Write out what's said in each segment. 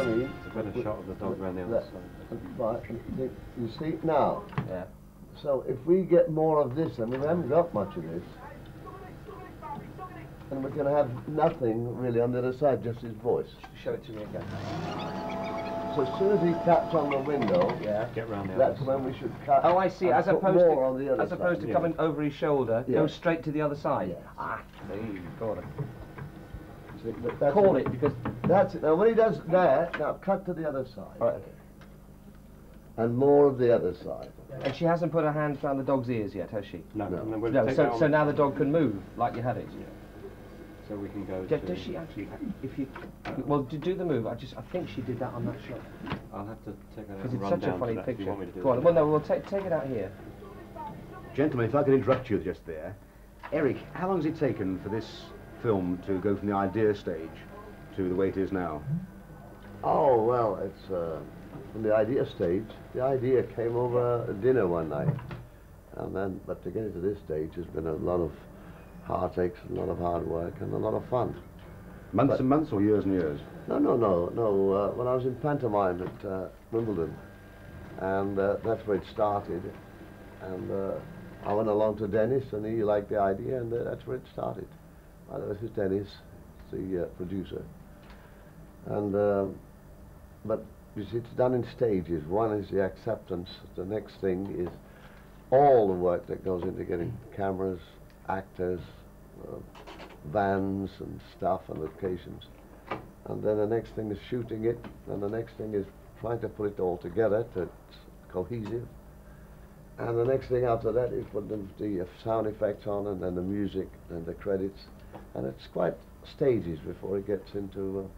I mean? It's a better shot of the dog around the other side. Right, you see, now, Yeah. so if we get more of this, and we haven't got much of this, and we're going to have nothing really on the other side, just his voice. Show it to me again. So as soon as he taps on the window, Yeah. Get round the that's other when we should cut. Oh, I see. and As put opposed more to on the other as opposed side. to coming over his shoulder, Yeah. go straight to the other side. Yes. Ah, see, got it. See, that's Call it because. That's it. Now when he does that, now cut to the other side. All right. Okay. And more of the other side. And she hasn't put her hands around the dog's ears yet, has she? No, No. and then we'll No. take that So on. now the dog can move like you had it. Yeah. So we can go. Does she actually? If you, well, to do the move, I think she did that on that shot. I'll have to take that out Because and it's run such a down funny to that if you picture. want me to do Go on. it. Well, no, we'll take it out here. Gentlemen, if I could interrupt you just there. Eric, how long has it taken for this film to go from the idea stage to the way it is now? Oh, well, it's from the idea stage. The idea came over dinner one night. And then, but to get it to this stage has been a lot of heartaches, a lot of hard work, and a lot of fun. Months and months or years and years? No. When I was in pantomime at Wimbledon, and that's where it started. And I went along to Dennis, and he liked the idea, and that's where it started. This is Dennis, the producer. And but you see, it's done in stages. One is the acceptance. The next thing is all the work that goes into getting cameras, actors, vans and stuff and locations. And then the next thing is shooting it, and the next thing is trying to put it all together so it's cohesive. And the next thing after that is put the sound effects on, and then the music and the credits. And it's quite stages before it gets into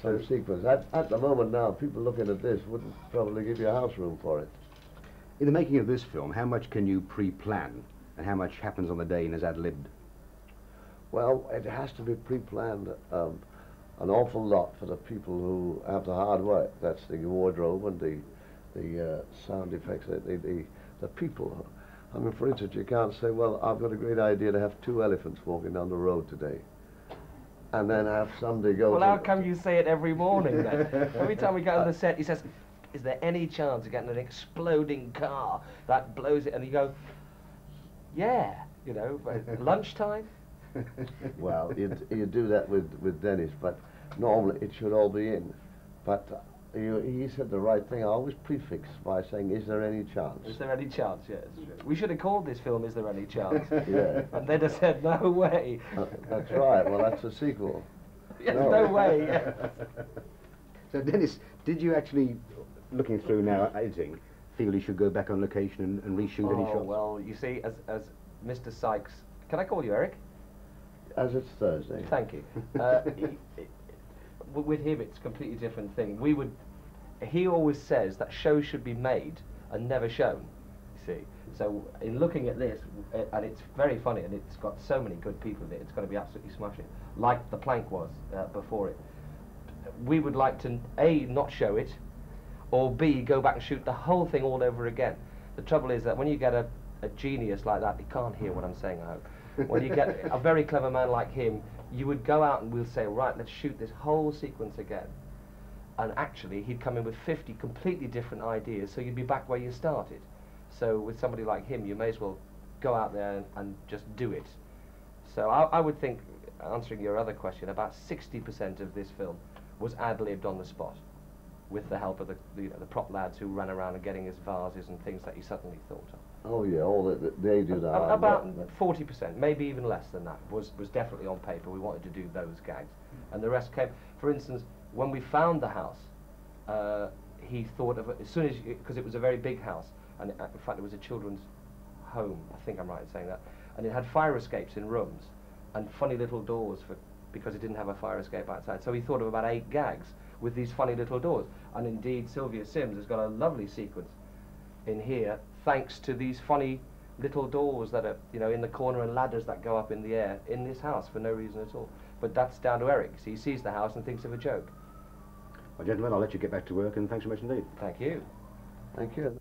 some sequence. At the moment now, people looking at this wouldn't probably give you a house room for it. In the making of this film, how much can you pre-plan and how much happens on the day and is ad-libbed? Well, it has to be pre-planned an awful lot for the people who have the hard work. That's the wardrobe and the sound effects, the people. I mean, for instance, you can't say, well, I've got a great idea to have 2 elephants walking down the road today, and then have somebody go. Well, how come you say it every morning then? Every time we go on the set, he says, is there any chance of getting an exploding car that blows it? And you go, yeah, you know, lunchtime? Well, you do that with Dennis, but normally it should all be in. But he said the right thing. I always prefix by saying, is there any chance? Is there any chance? Yes. We should have called this film, Is There Any Chance? Yeah. And they'd have said, no way. That's right. Well, that's a sequel. Yes, no way. Yeah. So, Dennis, did you actually, looking through now editing, feel you should go back on location and reshoot any shots? Well, you see, as Mr. Sykes, can I call you Eric? As it's Thursday. Thank you. With him, it's a completely different thing. He always says that shows should be made and never shown, you see. So in looking at this, and it's very funny, and it's got so many good people in it, it's going to be absolutely smashing, like The Plank was before it. We would like to, A, not show it, or B, go back and shoot the whole thing all over again. The trouble is that when you get a genius like that, he can't hear what I'm saying, I hope. When you get a very clever man like him, you would go out and we'll say, right, let's shoot this whole sequence again. And actually, he'd come in with 50 completely different ideas, so you'd be back where you started. So with somebody like him, you may as well go out there and just do it. So I would think, answering your other question, about 60% of this film was ad-libbed on the spot, with the help of the prop lads who ran around and getting his vases and things that he suddenly thought of. Oh yeah, they do that. About 40%, maybe even less than that, was definitely on paper. We wanted to do those gags, and the rest came. For instance, when we found the house, he thought of it as soon as, because it was a very big house, and in fact it was a children's home. I think I'm right in saying that, and it had fire escapes in rooms and funny little doors because it didn't have a fire escape outside. So he thought of about 8 gags with these funny little doors, and indeed Sylvia Sims has got a lovely sequence in here, thanks to these funny little doors that are, you know, in the corner and ladders that go up in the air in this house for no reason at all. But that's down to Eric. So he sees the house and thinks of a joke. Well, gentlemen, I'll let you get back to work, and thanks so much indeed. Thank you. Thank you.